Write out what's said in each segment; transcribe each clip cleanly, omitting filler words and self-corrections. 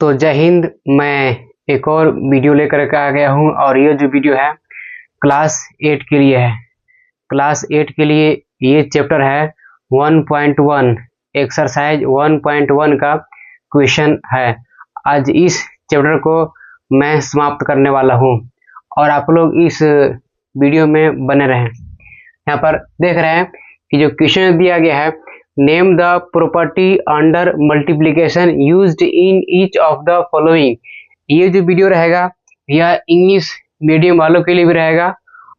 तो जय हिंद। मैं एक और वीडियो लेकर के आ गया हूँ और ये जो वीडियो है क्लास 8 के लिए है। क्लास 8 के लिए ये चैप्टर है 1.1 एक्सरसाइज 1.1 का क्वेश्चन है। आज इस चैप्टर को मैं समाप्त करने वाला हूँ और आप लोग इस वीडियो में बने रहें। यहाँ पर देख रहे हैं कि जो क्वेश्चन दिया गया है, name the property under multiplication used in each of the following. ये जो वीडियो रहेगा यह इंग्लिश मीडियम वालों के लिए भी रहेगा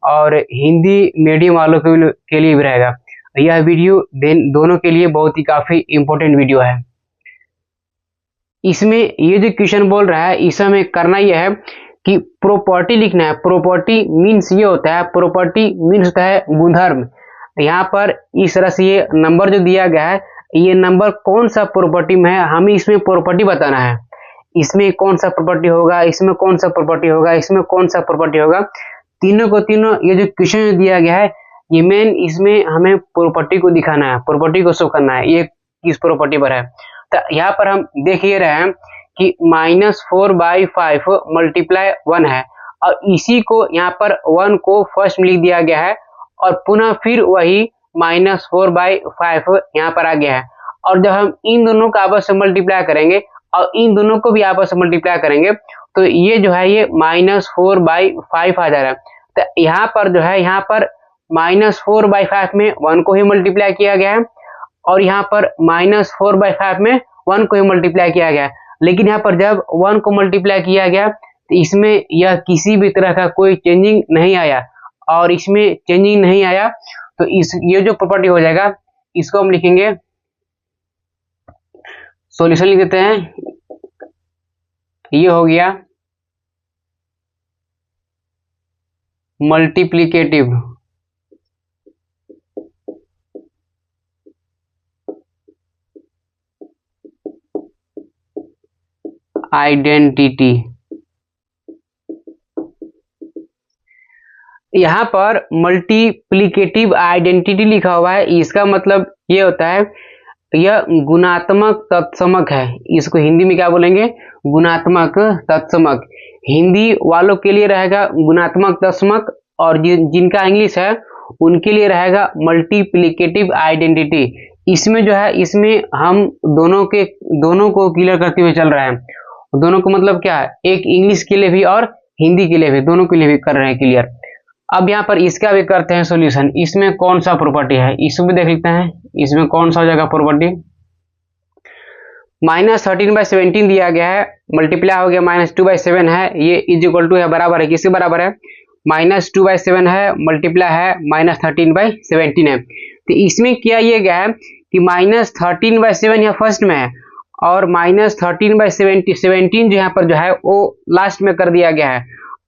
और हिंदी मीडियम वालों के लिए भी रहेगा। यह वीडियो दोनों के लिए बहुत ही काफ़ी इम्पोर्टेंट वीडियो है। इसमें ये जो क्वेश्चन बोल रहा है, इसमें करना यह है कि प्रॉपर्टी लिखना है। प्रॉपर्टी मीन्स ये होता है, प्रॉपर्टी मीन्स होता है गुणधर्म। यहाँ पर इस तरह से ये नंबर जो दिया गया है, ये नंबर कौन सा प्रॉपर्टी में है, हमें इसमें प्रॉपर्टी बताना है। इसमें कौन सा प्रॉपर्टी होगा, इसमें कौन सा प्रॉपर्टी होगा, इसमें कौन सा प्रॉपर्टी होगा। तीनों को तीनों ये जो क्वेश्चन दिया गया है, ये मेन इसमें हमें प्रॉपर्टी को दिखाना है, प्रॉपर्टी को शो करना है, ये किस प्रॉपर्टी पर है। तो यहाँ पर हम देख ही रहे हैं कि -4/5 मल्टीप्लाई 1 है और इसी को यहाँ पर 1 को फर्स्ट में लिख दिया गया है और पुनः फिर वही -4/5 यहाँ पर आ गया है। और जब हम इन दोनों का आपस में मल्टीप्लाई करेंगे और इन दोनों को भी आपस में मल्टीप्लाई करेंगे तो ये जो है ये -4/5 आ जा रहा है। तो यहाँ पर जो है, यहाँ पर -4/5 में 1 को ही मल्टीप्लाई किया गया है और यहाँ पर -4/5 में 1 को ही मल्टीप्लाई किया गया है। लेकिन यहाँ पर जब 1 को मल्टीप्लाई किया गया तो इसमें यह किसी भी तरह का कोई चेंजिंग नहीं आया और इसमें चेंजिंग नहीं आया तो ये जो प्रॉपर्टी हो जाएगा इसको हम लिखेंगे, सॉल्यूशन लिख देते हैं। ये हो गया मल्टीप्लिकेटिव आइडेंटिटी। यहाँ पर मल्टीप्लिकेटिव आइडेंटिटी लिखा हुआ है, इसका मतलब ये होता है यह गुणात्मक तत्समक है। इसको हिंदी में क्या बोलेंगे, गुणात्मक तत्समक। हिंदी वालों के लिए रहेगा गुणात्मक तत्समक और जिनका इंग्लिश है उनके लिए रहेगा मल्टीप्लिकेटिव आइडेंटिटी। इसमें जो है, इसमें हम दोनों को क्लियर करते हुए चल रहे हैं। दोनों को मतलब क्या है, एक इंग्लिश के लिए भी और हिंदी के लिए भी, दोनों के लिए भी कर रहे हैं क्लियर। अब यहाँ पर इसका भी करते हैं सॉल्यूशन। इसमें कौन सा प्रॉपर्टी है इसको भी देख लेते हैं। इसमें कौन सा हो जाएगा प्रॉपर्टी, -13/17 दिया गया है, मल्टीप्लाई हो गया -2/7 है, ये इज इक्वल टू है, बराबर है, किसके बराबर है, -2/7 है, मल्टीप्लाई है -13/17 है। तो इसमें क्या ये गया है कि -13/7 यहाँ फर्स्ट में है और -13/17 जो यहाँ पर जो है वो लास्ट में कर दिया गया है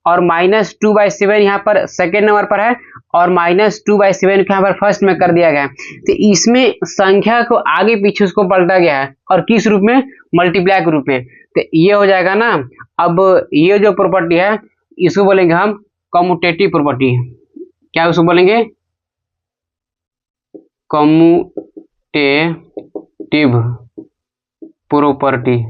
और -2/7 यहाँ पर सेकेंड नंबर पर है और -2/7 यहाँ पर फर्स्ट में कर दिया गया है। तो इसमें संख्या को आगे पीछे उसको पलटा गया है और किस रूप में, मल्टीप्लाई के रूप में। तो ये हो जाएगा ना। अब ये जो प्रॉपर्टी है इसको बोलेंगे हम कम्यूटेटिव प्रॉपर्टी। क्या उसको बोलेंगे, कम्यूटेटिव प्रॉपर्टी।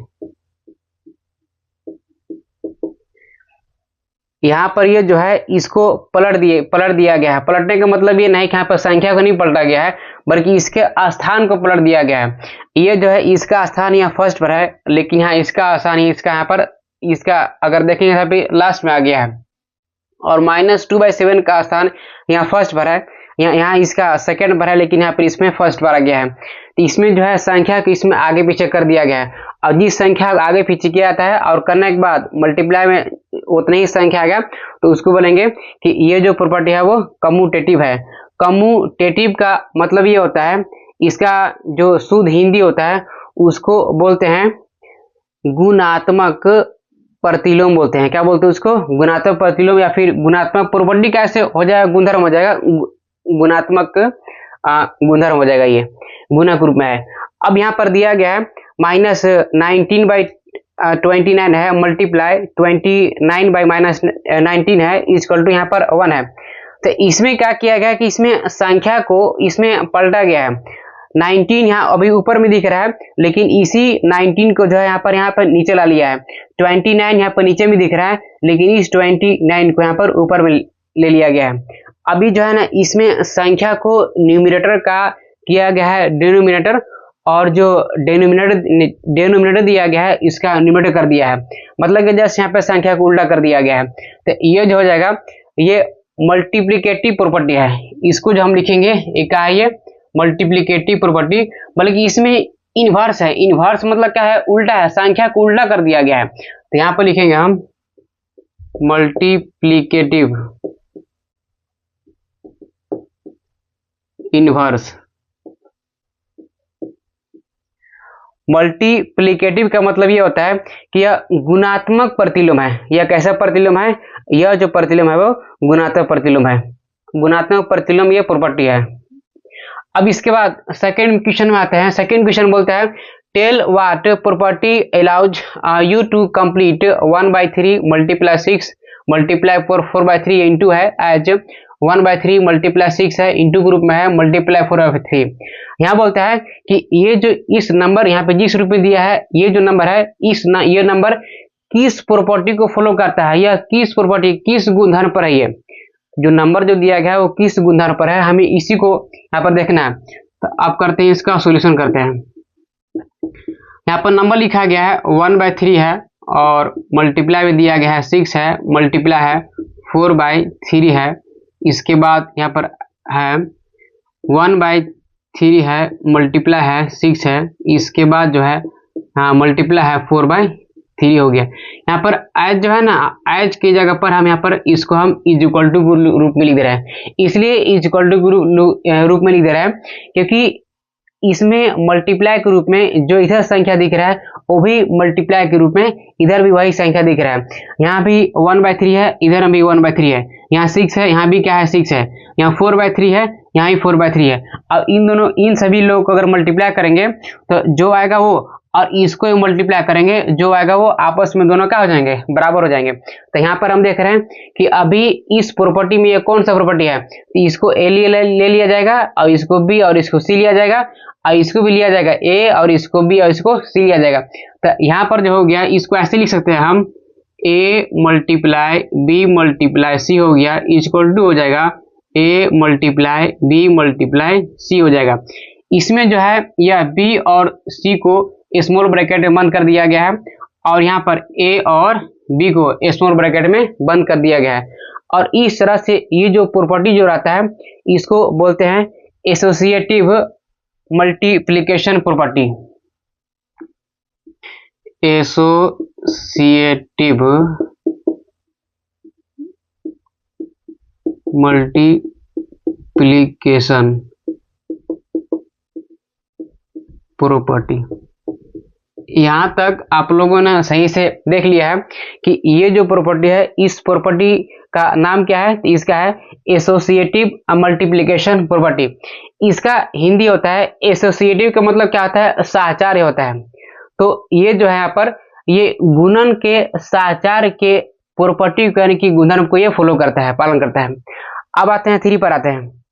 यहाँ पर ये जो है इसको पलट दिया गया है। पलटने का मतलब ये नहीं कि यहाँ पर संख्या को नहीं पलटा गया है, बल्कि इसके स्थान को पलट दिया गया है। ये जो है इसका स्थान यहाँ फर्स्ट पर है, लेकिन यहाँ इसका स्थान इसका यहाँ पर, इसका अगर देखेंगे यहाँ पे लास्ट में आ गया है और -2/7 का स्थान यहाँ फर्स्ट पर है, यहाँ इसका सेकेंड पर है, लेकिन यहाँ पर इसमें फर्स्ट पर आ गया है। तो इसमें जो है संख्या को इसमें आगे पीछे कर दिया गया है और जिस संख्या आगे पीछे किया जाता है और करने के बाद मल्टीप्लाई में उतनी ही संख्या आ गया तो उसको बोलेंगे कि ये जो प्रॉपर्टी है वो कम्यूटेटिव है। कम्यूटेटिव का मतलब ये होता है, इसका जो शुद्ध हिंदी होता है उसको बोलते हैं गुणात्मक प्रतिलोम बोलते हैं। क्या बोलते हैं उसको, गुणात्मक प्रतिलोम या फिर गुणात्मक प्रॉपर्टी। कैसे हो जाएगा, गुणधर्म हो जाएगा, गुणात्मक गुणधर्म हो जाएगा, ये गुणक रूप में है। अब यहाँ पर दिया गया है -19/29 है, मल्टीप्लाई 29/-19 है, इक्वल टू यहाँ पर 1 है। तो इसमें क्या किया गया कि इसमें संख्या को इसमें पलटा गया है। 19 यहाँ अभी ऊपर में दिख रहा है, लेकिन इसी 19 को जो है यहाँ पर नीचे ला लिया है। 29 यहाँ पर नीचे में दिख रहा है, लेकिन इस 29 को यहाँ पर ऊपर में ले लिया गया है। अभी जो है ना इसमें संख्या को न्यूमरेटर का किया गया है डिनोमिनेटर, और जो डेनोमिनेटर दिया गया है इसका न्यूमरेटर कर दिया है। मतलब कि जैसे यहाँ पे संख्या को उल्टा कर दिया गया है। तो ये जो हो जाएगा ये मल्टीप्लिकेटिव प्रॉपर्टी है। इसको जो हम लिखेंगे ये क्या है, ये मल्टीप्लिकेटिव प्रॉपर्टी, बल्कि इसमें इनवर्स है। इनवर्स मतलब क्या है, उल्टा है, संख्या को उल्टा कर दिया गया है। तो यहाँ पर लिखेंगे हम मल्टीप्लिकेटिव इनवर्स। मल्टीप्लिकेटिव का मतलब ये होता है कि यह गुणात्मक प्रतिलोम है। यह कैसा प्रतिलोम है, यह जो प्रतिलोम है वो गुणात्मक प्रतिलोम है। गुणात्मक प्रतिलोम ये प्रॉपर्टी है। अब इसके बाद सेकंड क्वेश्चन में आते हैं। सेकंड क्वेश्चन बोलता है tell what property allows you to complete 1/3 multiply 6 multiply 4/3 into है एज 1/3 मल्टीप्लाई 6 है इंटू ग्रुप में है मल्टीप्लाई 4/3। यहाँ बोलता है कि ये जो इस नंबर यहाँ पे जिस रूप में दिया है, ये जो नंबर है ये नंबर किस प्रॉपर्टी को फॉलो करता है, या किस प्रॉपर्टी किस गुणधर्म पर है। ये जो नंबर जो दिया गया है वो किस गुणधर्म पर है, हमें इसी को यहाँ पर देखना है। तो आप करते हैं, इसका सॉल्यूशन करते हैं। यहाँ पर नंबर लिखा गया है 1/3 है, और मल्टीप्लाई में दिया गया है 6 है, मल्टीप्लाई है 4/3 है। इसके बाद यहाँ पर है 1/3 है, मल्टीप्लाई है 6 है। इसके बाद जो है हाँ मल्टीप्लाई है 4/3 हो गया। यहाँ पर एज जो है ना, एज की जगह पर हम यहाँ पर इसको हम इज इक्वल टू रूप में लिख दे रहे हैं। इसलिए इज इक्वल टू रूप में लिख दे रहे हैं क्योंकि इसमें मल्टीप्लाई के रूप में जो इधर संख्या दिख रहा है वो भी मल्टीप्लाई के रूप में इधर भी वही संख्या दिख रहा है। यहाँ भी 1/3 है, इधर भी 1/3 है। यहाँ 6 है, यहाँ भी क्या है 6 है। यहाँ 4/3 है, यहाँ भी 4/3 है। अब इन सभी लोगों को अगर मल्टीप्लाई करेंगे तो जो आएगा वो, और इसको मल्टीप्लाई करेंगे जो आएगा वो, आपस में दोनों क्या हो जाएंगे, बराबर हो जाएंगे। तो यहाँ पर हम देख रहे हैं कि अभी इस प्रॉपर्टी में ये कौन सा प्रॉपर्टी है, तो इसको ए ले लिया जाएगा, और इसको बी और इसको सी लिया जाएगा, और इसको भी लिया जाएगा ए, और इसको बी और इसको सी लिया जाएगा। तो यहाँ पर जो हो गया, इसको ऐसे लिख सकते हैं हम, A multiply B multiply C हो गया, इक्वल टू हो जाएगा A multiply B multiply C हो जाएगा। इसमें जो है यह बी और सी को स्मॉल ब्रैकेट में बंद कर दिया गया है, और यहाँ पर ए और बी को स्मॉल ब्रैकेट में बंद कर दिया गया है। और इस तरह से ये जो प्रॉपर्टी जो रहता है इसको बोलते हैं associative multiplication property. Associative multiplication property. यहाँ तक आप लोगों ने सही से देख लिया है कि ये जो प्रॉपर्टी है, इस प्रॉपर्टी का नाम क्या है, इसका है एसोसिएटिव मल्टीप्लिकेशन प्रॉपर्टी। इसका हिंदी होता है एसोसिएटिव का मतलब क्या होता है, साहचर्य होता है। तो ये जो है यहाँ पर ये गुणन के साहचर्य के प्रॉपर्टी यानी कि गुणधर्म को ये फॉलो करता है, पालन करता है। अब आते हैं 3 पर आते हैं।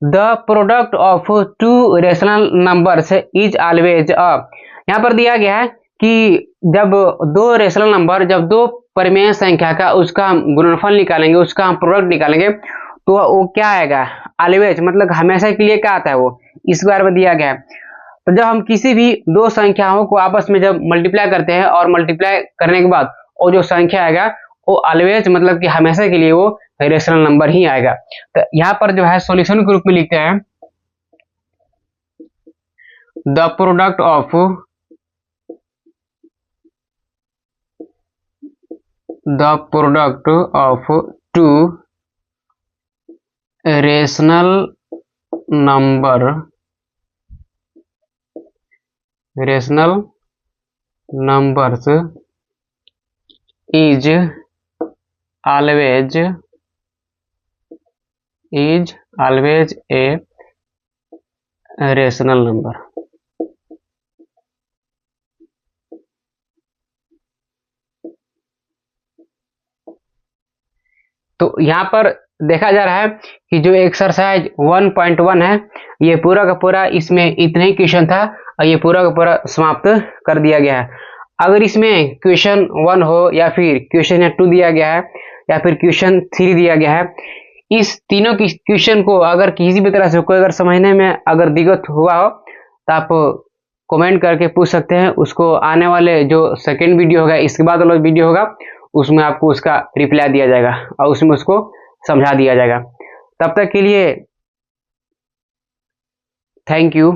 The product of 2 rational numbers is always a. यहाँ पर दिया गया है कि जब 2 रेशनल नंबर, जब 2 परिमेय संख्या का उसका हम गुणनफल निकालेंगे, उसका हम प्रोडक्ट निकालेंगे, तो वो क्या आएगा, ऑलवेज मतलब हमेशा के लिए क्या आता है वो, इस बार में दिया गया है। तो जब हम किसी भी 2 संख्याओं को आपस में जब मल्टीप्लाई करते हैं, और मल्टीप्लाई करने के बाद वो जो संख्या आएगा वो ऑलवेज मतलब कि हमेशा के लिए वो रेशनल नंबर ही आएगा। तो यहाँ पर जो है सॉल्यूशन के रूप में लिखते हैं the product of 2 rational numbers is always a rational number. तो यहाँ पर देखा जा रहा है कि जो एक्सरसाइज 1.1 है ये पूरा का पूरा इसमें इतना ही क्वेश्चन था और ये पूरा का पूरा समाप्त कर दिया गया है। अगर इसमें क्वेश्चन 1 हो या फिर क्वेश्चन 2 दिया गया है या फिर क्वेश्चन 3 दिया गया है, इस तीनों की क्वेश्चन को अगर किसी भी तरह से कोई अगर समझने में अगर दिक्कत हुआ हो तो आप कमेंट करके पूछ सकते हैं। उसको आने वाले जो सेकेंड वीडियो होगा, इसके बाद वाला वीडियो होगा, उसमें आपको उसका रिप्लाई दिया जाएगा और उसमें उसको समझा दिया जाएगा। तब तक के लिए थैंक यू।